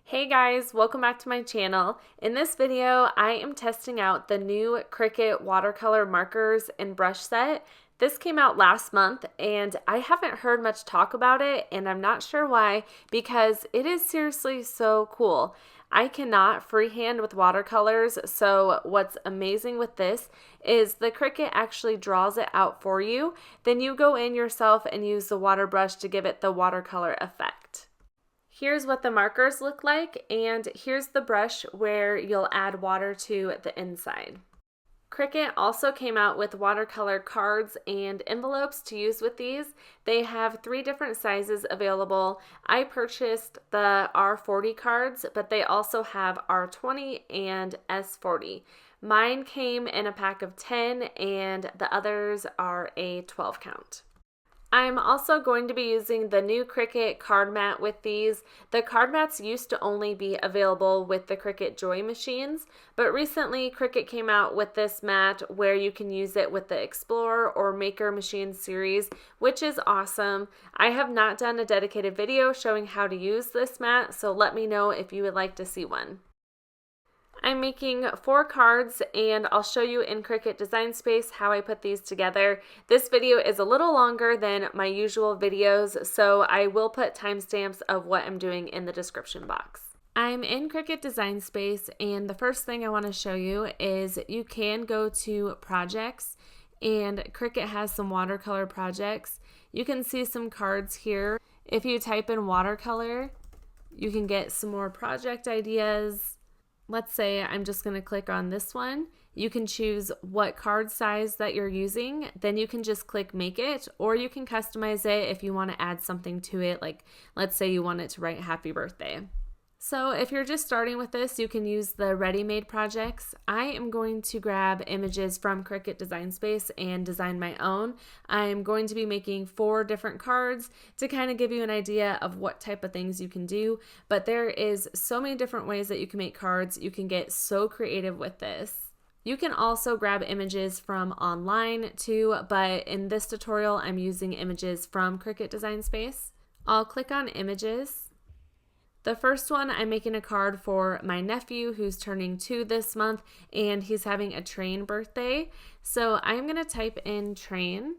Hey guys, welcome back to my channel. In this video, I am testing out the new Cricut watercolor markers and brush set. This came out last month and I haven't heard much talk about it, and I'm not sure why because it is seriously so cool. I cannot freehand with watercolors, so what's amazing with this is the Cricut actually draws it out for you. Then you go in yourself and use the water brush to give it the watercolor effect. Here's what the markers look like, and here's the brush where you'll add water to the inside. Cricut also came out with watercolor cards and envelopes to use with these. They have 3 different sizes available. I purchased the R40 cards, but they also have R20 and S40. Mine came in a pack of 10 and the others are a 12 count. I'm also going to be using the new Cricut card mat with these. The card mats used to only be available with the Cricut Joy machines, but recently Cricut came out with this mat where you can use it with the Explorer or Maker Machine series, which is awesome. I have not done a dedicated video showing how to use this mat, so let me know if you would like to see one. I'm making 4 cards and I'll show you in Cricut Design Space how I put these together. This video is a little longer than my usual videos, so I will put timestamps of what I'm doing in the description box. I'm in Cricut Design Space, and the first thing I want to show you is you can go to projects, and Cricut has some watercolor projects. You can see some cards here. If you type in watercolor, you can get some more project ideas. Let's say I'm just going to click on this one. You can choose what card size that you're using. Then you can just click make it, or you can customize it if you want to add something to it. Like let's say you want it to write happy birthday. So if you're just starting with this, you can use the ready-made projects. I am going to grab images from Cricut Design Space and design my own. I'm going to be making 4 different cards to kind of give you an idea of what type of things you can do, but there is so many different ways that you can make cards. You can get so creative with this. You can also grab images from online too, but in this tutorial, I'm using images from Cricut Design Space. I'll click on images. The first one, I'm making a card for my nephew who's turning 2 this month, and he's having a train birthday. So I'm going to type in train.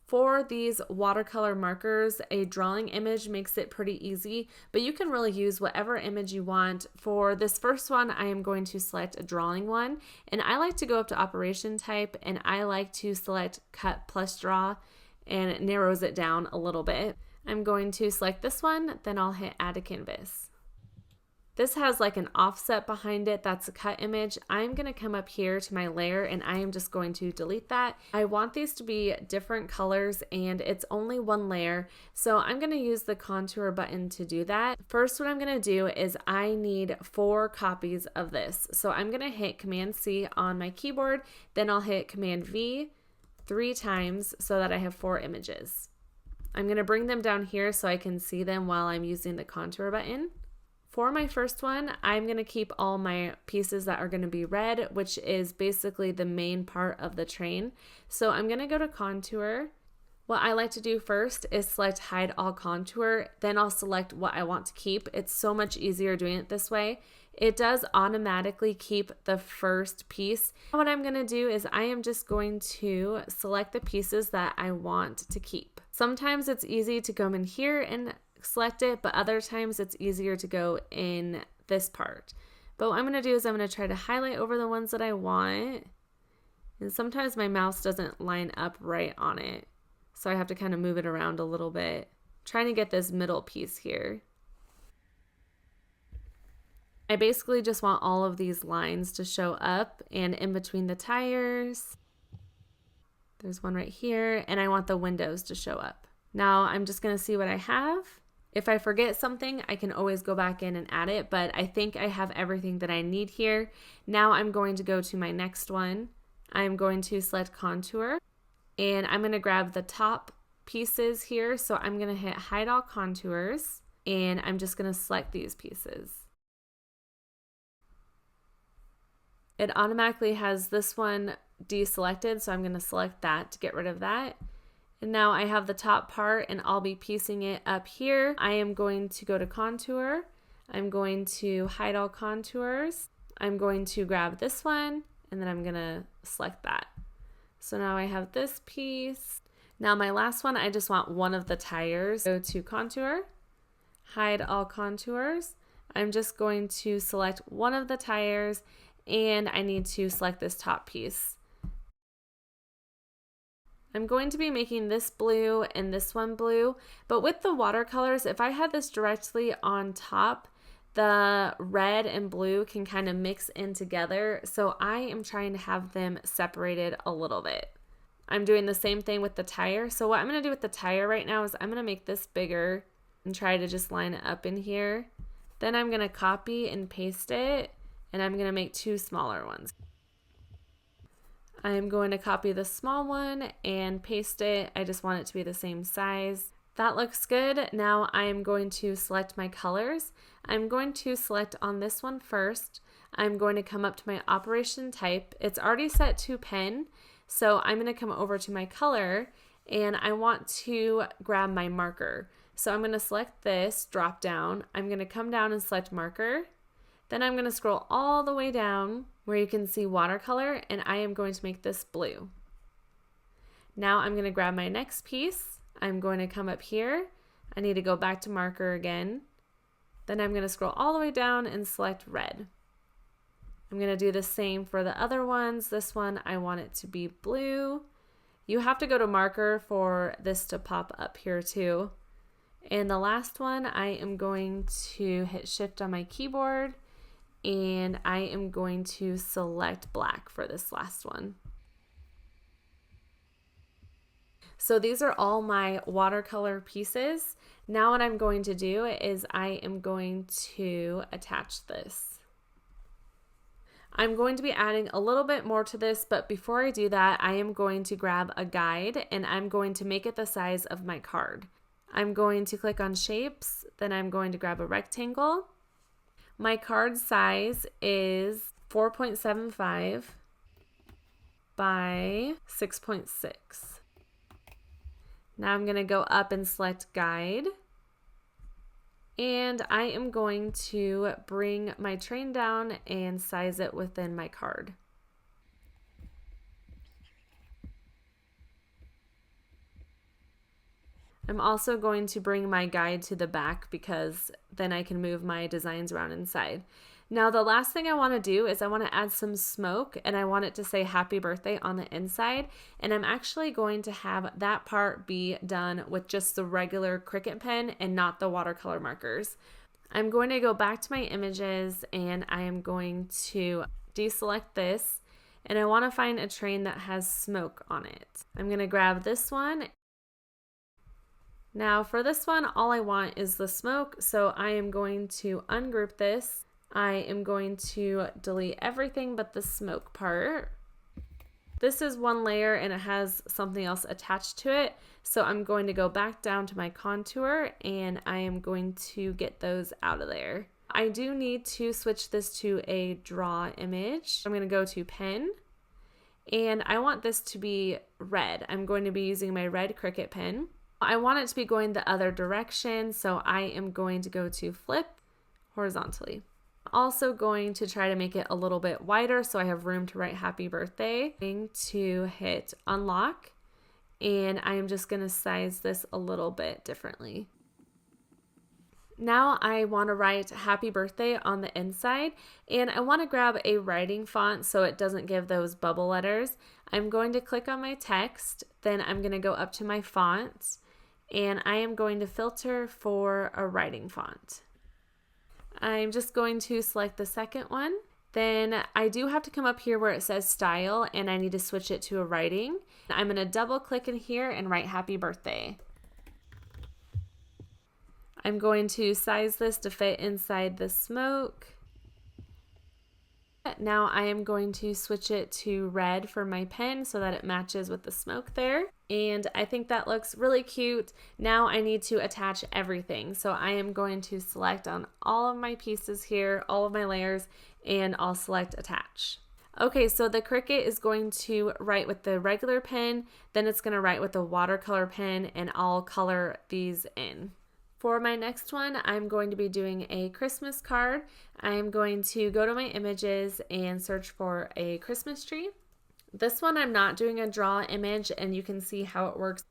For these watercolor markers, a drawing image makes it pretty easy, but you can really use whatever image you want. For this first one, I am going to select a drawing one, and I like to go up to operation type, and I like to select cut plus draw, and it narrows it down a little bit. I'm going to select this one, then I'll hit add to canvas. This has like an offset behind it, that's a cut image. I'm going to come up here to my layer and I am just going to delete that. I want these to be different colors and it's only 1 layer, so I'm going to use the contour button to do that. First, what I'm going to do is I need 4 copies of this. So I'm going to hit Command C on my keyboard, then I'll hit Command V 3 times so that I have 4 images. I'm going to bring them down here so I can see them while I'm using the contour button. For my first one, I'm going to keep all my pieces that are going to be red, which is basically the main part of the train. So I'm going to go to contour. What I like to do first is select hide all contour, then I'll select what I want to keep. It's so much easier doing it this way. It does automatically keep the first piece. What I'm going to do is I am just going to select the pieces that I want to keep. Sometimes it's easy to come in here and select it, but other times it's easier to go in this part. But what I'm going to do is I'm going to try to highlight over the ones that I want. And sometimes my mouse doesn't line up right on it, so I have to kind of move it around a little bit. I'm trying to get this middle piece here. I basically just want all of these lines to show up and in between the tires. There's one right here, and I want the windows to show up. Now I'm just going to see what I have. If I forget something, I can always go back in and add it, but I think I have everything that I need here. Now I'm going to go to my next one. I'm going to select contour, and I'm going to grab the top pieces here. So I'm going to hit hide all contours, and I'm just going to select these pieces. It automatically has this one deselected, so I'm going to select that to get rid of that. And now I have the top part and I'll be piecing it up here. I am going to go to contour. I'm going to hide all contours. I'm going to grab this one and then I'm gonna select that. So now I have this piece. Now my last one, I just want one of the tires. Go to contour, hide all contours. I'm just going to select one of the tires and I need to select this top piece. I'm going to be making this blue and this one blue, but with the watercolors, if I had this directly on top, the red and blue can kind of mix in together, so I am trying to have them separated a little bit. I'm doing the same thing with the tire, so what I'm going to do with the tire right now is I'm going to make this bigger and try to just line it up in here. Then I'm going to copy and paste it, and I'm going to make two smaller ones. I'm going to copy the small one and paste it. I just want it to be the same size. That looks good. Now I'm going to select my colors. I'm going to select on this one first. I'm going to come up to my operation type. It's already set to pen, so I'm going to come over to my color and I want to grab my marker. So I'm going to select this drop down. I'm going to come down and select marker. Then I'm going to scroll all the way down where you can see watercolor, and I am going to make this blue. Now I'm going to grab my next piece. I'm going to come up here. I need to go back to marker again. Then I'm going to scroll all the way down and select red. I'm going to do the same for the other ones. This one, I want it to be blue. You have to go to marker for this to pop up here too. And the last one, I am going to hit shift on my keyboard and I am going to select black for this last one. So these are all my watercolor pieces. Now what I'm going to do is I am going to attach this. I'm going to be adding a little bit more to this, but before I do that, I am going to grab a guide and I'm going to make it the size of my card. I'm going to click on shapes, then I'm going to grab a rectangle. My card size is 4.75 by 6.6. Now I'm going to go up and select guide. And I am going to bring my train down and size it within my card. I'm also going to bring my guide to the back because then I can move my designs around inside. Now the last thing I want to do is I want to add some smoke and I want it to say happy birthday on the inside, and I'm actually going to have that part be done with just the regular Cricut pen and not the watercolor markers. I'm going to go back to my images and I am going to deselect this and I want to find a train that has smoke on it. I'm going to grab this one. Now for this one, all I want is the smoke, so I am going to ungroup this. I am going to delete everything but the smoke part. This is one layer and it has something else attached to it, so I'm going to go back down to my contour and I am going to get those out of there. I do need to switch this to a draw image. I'm going to go to pen and I want this to be red. I'm going to be using my red Cricut pen. I want it to be going the other direction, so I am going to go to flip horizontally. Also going to try to make it a little bit wider so I have room to write happy birthday. I'm going to hit unlock and I am just going to size this a little bit differently. Now I want to write happy birthday on the inside and I want to grab a writing font so it doesn't give those bubble letters. I'm going to click on my text, then I'm going to go up to my font and I am going to filter for a writing font. I'm just going to select the second one. Then I do have to come up here where it says style and I need to switch it to a writing. I'm going to double click in here and write happy birthday. I'm going to size this to fit inside the smoke. Now I am going to switch it to red for my pen so that it matches with the smoke there. And I think that looks really cute. Now I need to attach everything. So I am going to select on all of my pieces here, all of my layers, and I'll select attach. Okay, so the Cricut is going to write with the regular pen, then it's going to write with the watercolor pen, and I'll color these in. For my next one, I'm going to be doing a Christmas card. I'm going to go to my images and search for a Christmas tree. This one I'm not doing a draw image, and you can see how it works.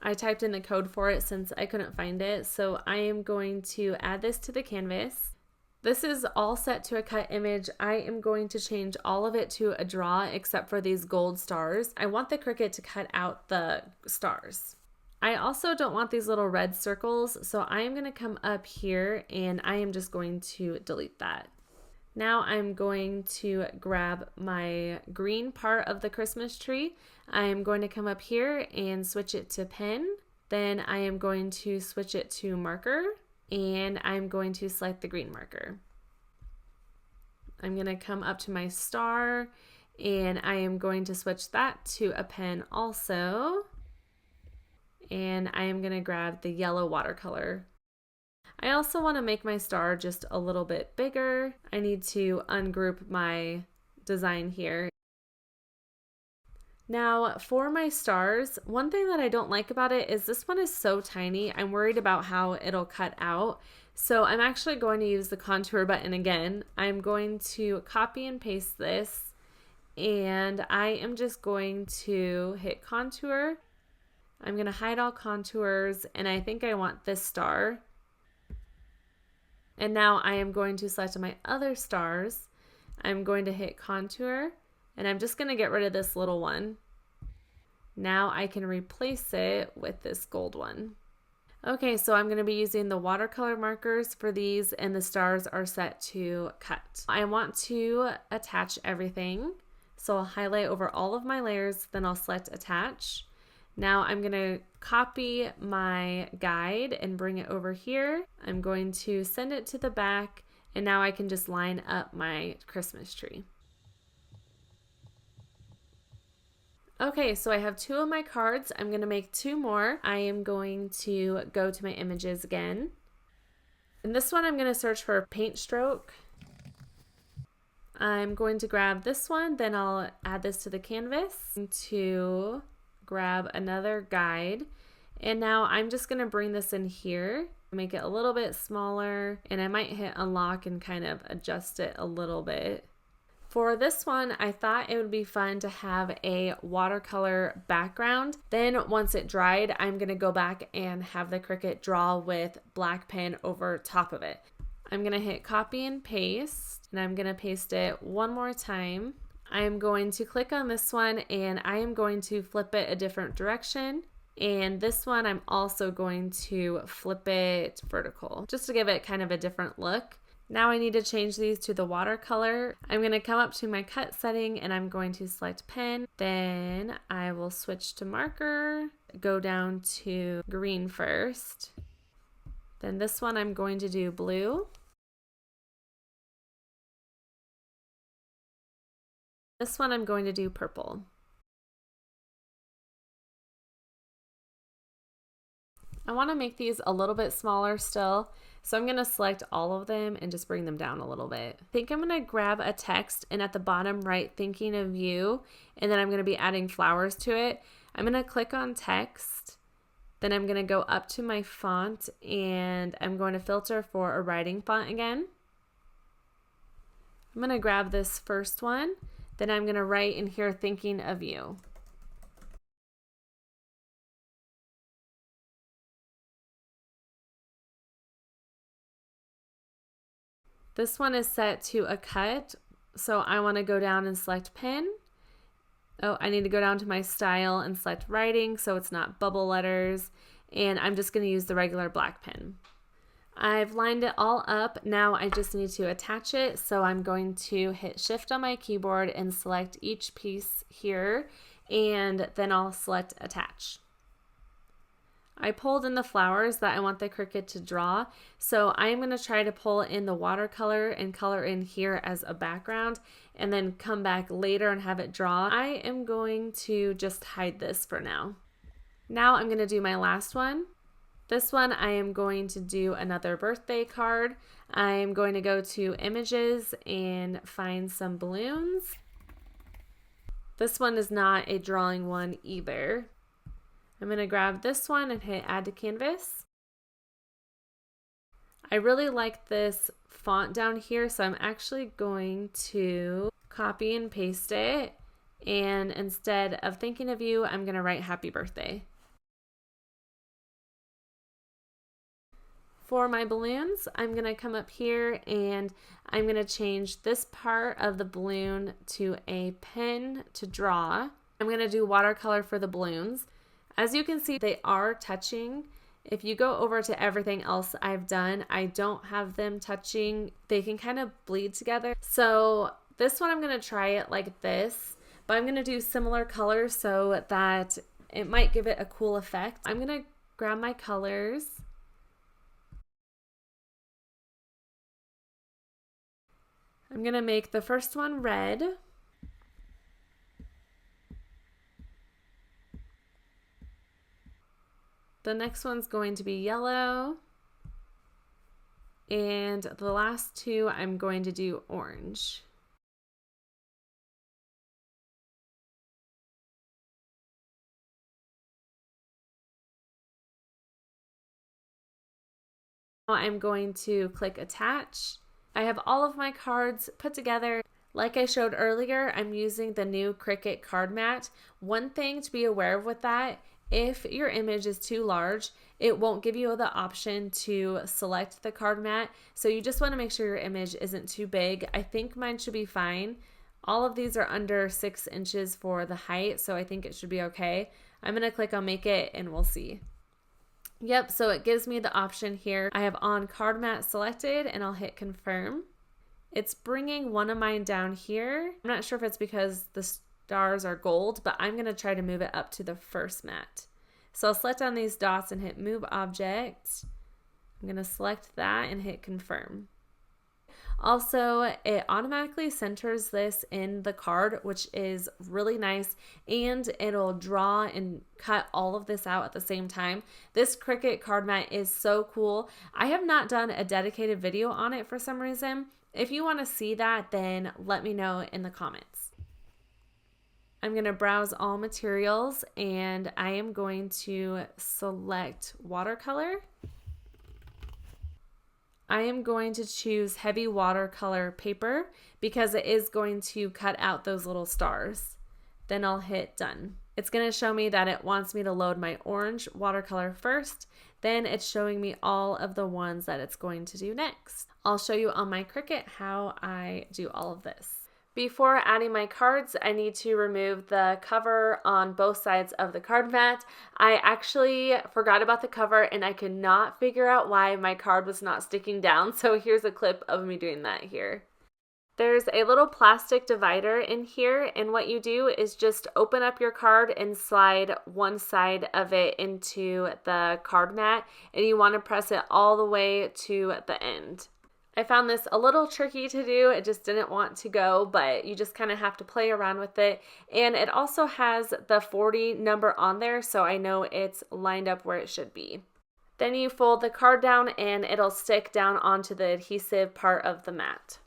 I typed in the code for it since I couldn't find it, so I am going to add this to the canvas. This is all set to a cut image. I am going to change all of it to a draw except for these gold stars. I want the Cricut to cut out the stars. I also don't want these little red circles, so I am going to come up here and I am just going to delete that. Now I'm going to grab my green part of the Christmas tree. I'm going to come up here and switch it to pen. Then I am going to switch it to marker, and I'm going to select the green marker. I'm going to come up to my star, and I am going to switch that to a pen also. And I am going to grab the yellow watercolor. I also want to make my star just a little bit bigger. I need to ungroup my design here. Now for my stars, one thing that I don't like about it is this one is so tiny. I'm worried about how it'll cut out. So I'm actually going to use the contour button again. I'm going to copy and paste this, and I am just going to hit contour. I'm going to hide all contours, and I think I want this star. And now I am going to select my other stars. I'm going to hit contour, and I'm just going to get rid of this little one. Now I can replace it with this gold one. Okay, so I'm going to be using the watercolor markers for these, and the stars are set to cut. I want to attach everything, so I'll highlight over all of my layers, then I'll select attach. Now I'm going to copy my guide and bring it over here. I'm going to send it to the back, and now I can just line up my Christmas tree. Okay, so I have 2 of my cards. I'm going to make 2 more. I am going to go to my images again. In this one, I'm going to search for paint stroke. I'm going to grab this one, then I'll add this to the canvas to grab another guide, and now I'm just going to bring this in here, make it a little bit smaller, and I might hit unlock and kind of adjust it a little bit. For this one, I thought it would be fun to have a watercolor background. Then once it dried, I'm going to go back and have the Cricut draw with black pen over top of it. I'm going to hit copy and paste, and I'm going to paste it one more time. I am going to click on this one, and I am going to flip it a different direction. And this one, I'm also going to flip it vertical, just to give it kind of a different look. Now I need to change these to the watercolor. I'm going to come up to my cut setting, and I'm going to select pen. Then I will switch to marker, go down to green first. Then this one, I'm going to do blue. This one I'm going to do purple. I want to make these a little bit smaller still, so I'm going to select all of them and just bring them down a little bit. I think I'm going to grab a text, and at the bottom right, thinking of you, and then I'm going to be adding flowers to it. I'm going to click on text, then I'm going to go up to my font, and I'm going to filter for a writing font again. I'm going to grab this first one. Then I'm going to write in here, thinking of you. This one is set to a cut, so I want to go down and select pen. Oh, I need to go down to my style and select writing so it's not bubble letters, and I'm just going to use the regular black pen. I've lined it all up. Now I just need to attach it, so I'm going to hit shift on my keyboard and select each piece here, and then I'll select attach. I pulled in the flowers that I want the Cricut to draw, so I'm going to try to pull in the watercolor and color in here as a background, and then come back later and have it draw. I am going to just hide this for now. Now I'm going to do my last one. This one I am going to do another birthday card. I'm going to go to images and find some balloons. This one is not a drawing one either. I'm going to grab this one and hit add to canvas. I really like this font down here, so I'm actually going to copy and paste it, and instead of thinking of you, I'm going to write happy birthday. For my balloons, I'm going to come up here and I'm going to change this part of the balloon to a pen to draw. I'm going to do watercolor for the balloons. As you can see, they are touching. If you go over to everything else I've done, I don't have them touching. They can kind of bleed together. So this one I'm going to try it like this, but I'm going to do similar colors so that it might give it a cool effect. I'm going to grab my colors. I'm going to make the first one red. The next one's going to be yellow. And the last two I'm going to do orange. Now I'm going to click attach. I have all of my cards put together. Like I showed earlier, I'm using the new Cricut card mat. One thing to be aware of with that, if your image is too large, it won't give you the option to select the card mat. So you just want to make sure your image isn't too big. I think mine should be fine. All of these are under 6 inches for the height, so I think it should be okay. I'm going to click on make it and we'll see. Yep, so it gives me the option here. I have on card mat selected and I'll hit confirm. It's bringing one of mine down here. I'm not sure if it's because the stars are gold, but I'm gonna try to move it up to the first mat. So I'll select on these dots and hit move object. I'm gonna select that and hit confirm. Also, it automatically centers this in the card, which is really nice, and it'll draw and cut all of this out at the same time. This Cricut card mat is so cool. I have not done a dedicated video on it for some reason. If you want to see that, then let me know in the comments. I'm going to browse all materials and I am going to select watercolor. I am going to choose heavy watercolor paper because it is going to cut out those little stars. Then I'll hit done. It's going to show me that it wants me to load my orange watercolor first. Then it's showing me all of the ones that it's going to do next. I'll show you on my Cricut how I do all of this. Before adding my cards, I need to remove the cover on both sides of the card mat. I actually forgot about the cover and I could not figure out why my card was not sticking down, so here's a clip of me doing that here. There's a little plastic divider in here, and what you do is just open up your card and slide one side of it into the card mat, and you want to press it all the way to the end. I found this a little tricky to do. It just didn't want to go, but you just kind of have to play around with it. And it also has the 40 number on there, so I know it's lined up where it should be. Then you fold the card down and it'll stick down onto the adhesive part of the mat.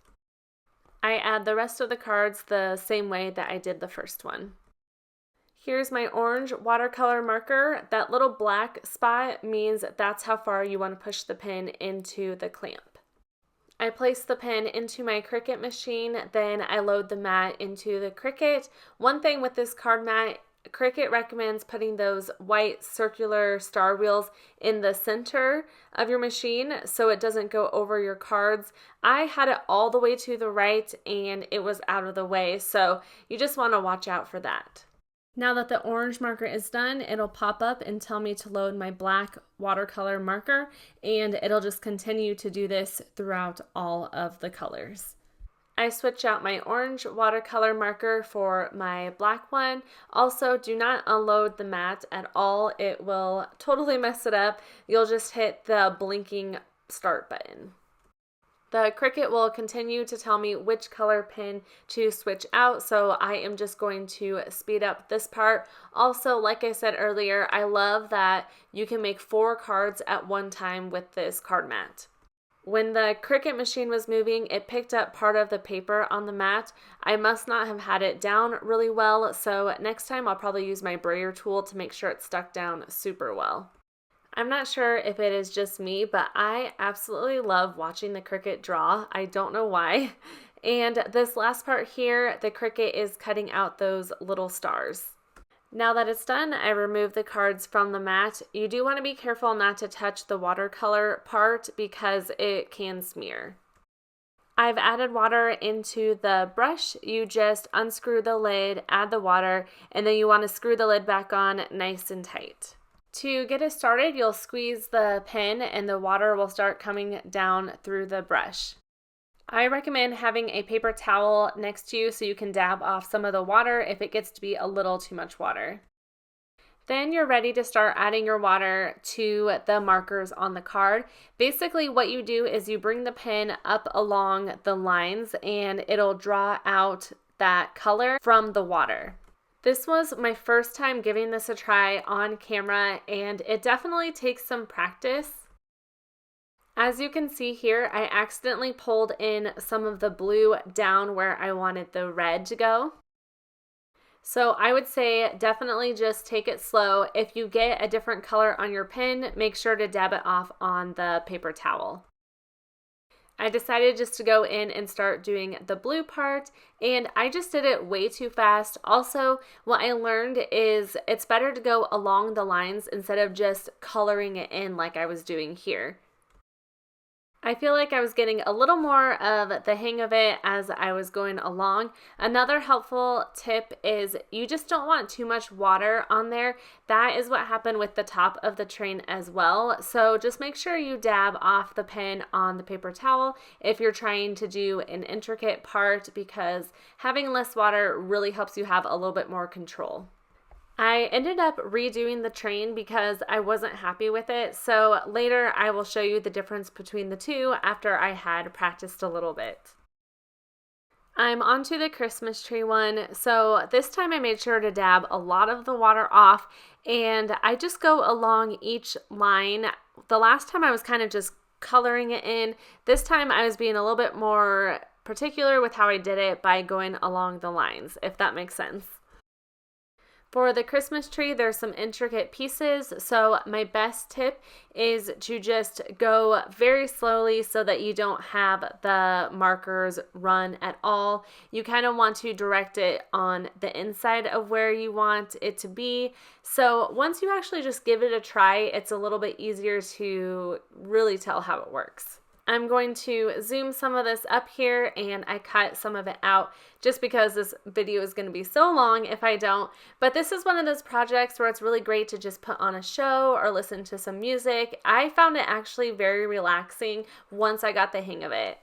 I add the rest of the cards the same way that I did the first one. Here's my orange watercolor marker. That little black spot means that's how far you want to push the pen into the clamp. I place the pen into my Cricut machine, then I load the mat into the Cricut. One thing with this card mat, Cricut recommends putting those white circular star wheels in the center of your machine so it doesn't go over your cards. I had it all the way to the right and it was out of the way, so you just want to watch out for that. Now that the orange marker is done, it'll pop up and tell me to load my black watercolor marker, and it'll just continue to do this throughout all of the colors. I switch out my orange watercolor marker for my black one. Also, do not unload the mat at all. It will totally mess it up. You'll just hit the blinking start button. The Cricut will continue to tell me which color pen to switch out, so I am just going to speed up this part. Also, like I said earlier, I love that you can make 4 cards at one time with this card mat. When the Cricut machine was moving, it picked up part of the paper on the mat. I must not have had it down really well, so next time I'll probably use my brayer tool to make sure it's stuck down super well. I'm not sure if it is just me, but I absolutely love watching the Cricut draw. I don't know why. And this last part here, the Cricut is cutting out those little stars. Now that it's done, I remove the cards from the mat. You do want to be careful not to touch the watercolor part because it can smear. I've added water into the brush. You just unscrew the lid, add the water, and then you want to screw the lid back on nice and tight. To get it started, you'll squeeze the pen and the water will start coming down through the brush. I recommend having a paper towel next to you so you can dab off some of the water if it gets to be a little too much water. Then you're ready to start adding your water to the markers on the card. Basically what you do is you bring the pen up along the lines and it'll draw out that color from the water. This was my first time giving this a try on camera and it definitely takes some practice. As you can see here, I accidentally pulled in some of the blue down where I wanted the red to go. So I would say definitely just take it slow. If you get a different color on your pen, make sure to dab it off on the paper towel. I decided just to go in and start doing the blue part, and I just did it way too fast. Also, what I learned is it's better to go along the lines instead of just coloring it in like I was doing here. I feel like I was getting a little more of the hang of it as I was going along. Another helpful tip is you just don't want too much water on there. That is what happened with the top of the train as well. So just make sure you dab off the pen on the paper towel if you're trying to do an intricate part, because having less water really helps you have a little bit more control. I ended up redoing the train because I wasn't happy with it, so later I will show you the difference between the two after I had practiced a little bit. I'm onto the Christmas tree one, so this time I made sure to dab a lot of the water off, and I just go along each line. The last time I was kind of just coloring it in. This time I was being a little bit more particular with how I did it by going along the lines, if that makes sense. For the Christmas tree, there's some intricate pieces, so my best tip is to just go very slowly so that you don't have the markers run at all. You kind of want to direct it on the inside of where you want it to be. So once you actually just give it a try, it's a little bit easier to really tell how it works. I'm going to zoom some of this up here, and I cut some of it out just because this video is going to be so long if I don't. But this is one of those projects where it's really great to just put on a show or listen to some music. I found it actually very relaxing once I got the hang of it.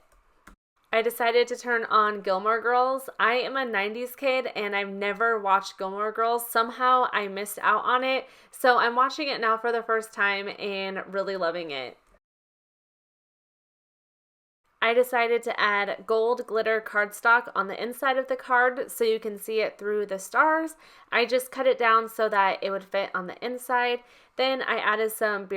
I decided to turn on Gilmore Girls. I am a 90s kid and I've never watched Gilmore Girls. Somehow I missed out on it. So I'm watching it now for the first time and really loving it. I decided to add gold glitter cardstock on the inside of the card so you can see it through the stars. I just cut it down so that it would fit on the inside. Then I added some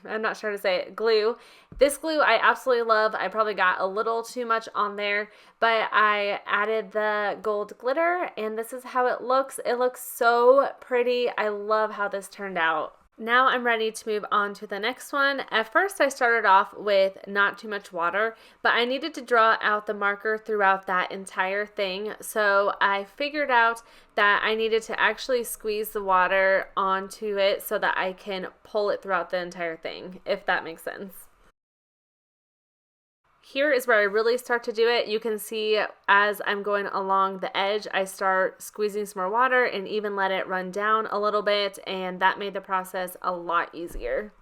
I'm not sure how to say it, glue. This glue I absolutely love. I probably got a little too much on there, but I added the gold glitter and this is how it looks. It looks so pretty. I love how this turned out. Now I'm ready to move on to the next one. At first I started off with not too much water, but I needed to draw out the marker throughout that entire thing. So I figured out that I needed to actually squeeze the water onto it so that I can pull it throughout the entire thing, if that makes sense. Here is where I really start to do it. You can see as I'm going along the edge, I start squeezing some more water and even let it run down a little bit, and that made the process a lot easier.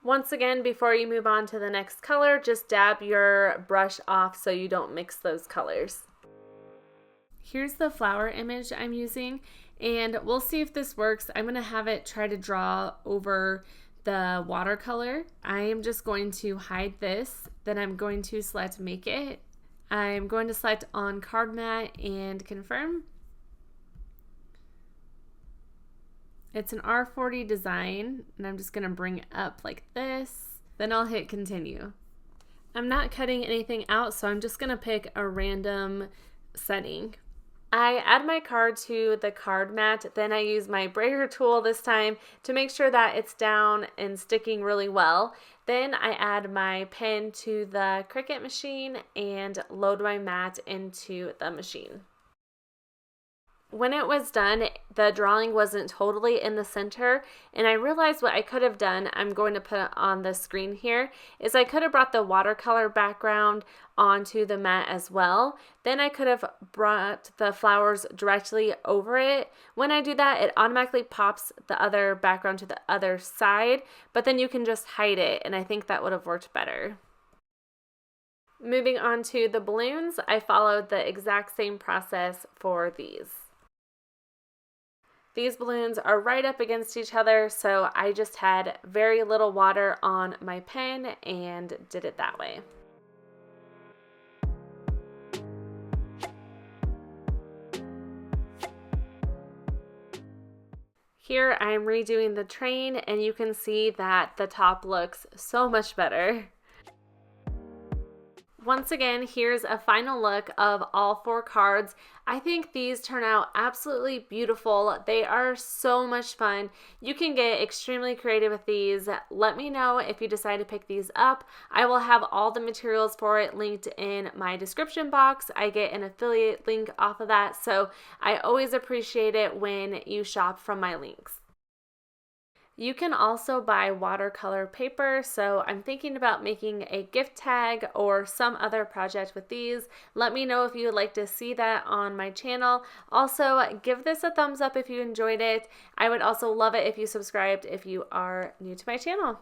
Once again, before you move on to the next color, just dab your brush off so you don't mix those colors. Here's the flower image I'm using, and we'll see if this works. I'm going to have it try to draw over the watercolor. I am just going to hide this, then I'm going to select make it. I'm going to select on card mat and confirm. It's an R40 design and I'm just going to bring it up like this. Then I'll hit continue. I'm not cutting anything out, so I'm just going to pick a random setting. I add my card to the card mat, then I use my brayer tool this time to make sure that it's down and sticking really well. Then I add my pen to the Cricut machine and load my mat into the machine. When it was done, the drawing wasn't totally in the center, and I realized what I could have done, I'm going to put it on the screen here, is I could have brought the watercolor background onto the mat as well. Then I could have brought the flowers directly over it. When I do that, it automatically pops the other background to the other side, but then you can just hide it, and I think that would have worked better. Moving on to the balloons, I followed the exact same process for these. These balloons are right up against each other, so I just had very little water on my pen and did it that way. Here I'm redoing the train, and you can see that the top looks so much better. Once again, here's a final look of all 4 cards. I think these turn out absolutely beautiful. They are so much fun. You can get extremely creative with these. Let me know if you decide to pick these up. I will have all the materials for it linked in my description box. I get an affiliate link off of that, so I always appreciate it when you shop from my links. You can also buy watercolor paper, so I'm thinking about making a gift tag or some other project with these. Let me know if you would like to see that on my channel. Also, give this a thumbs up if you enjoyed it. I would also love it if you subscribed if you are new to my channel.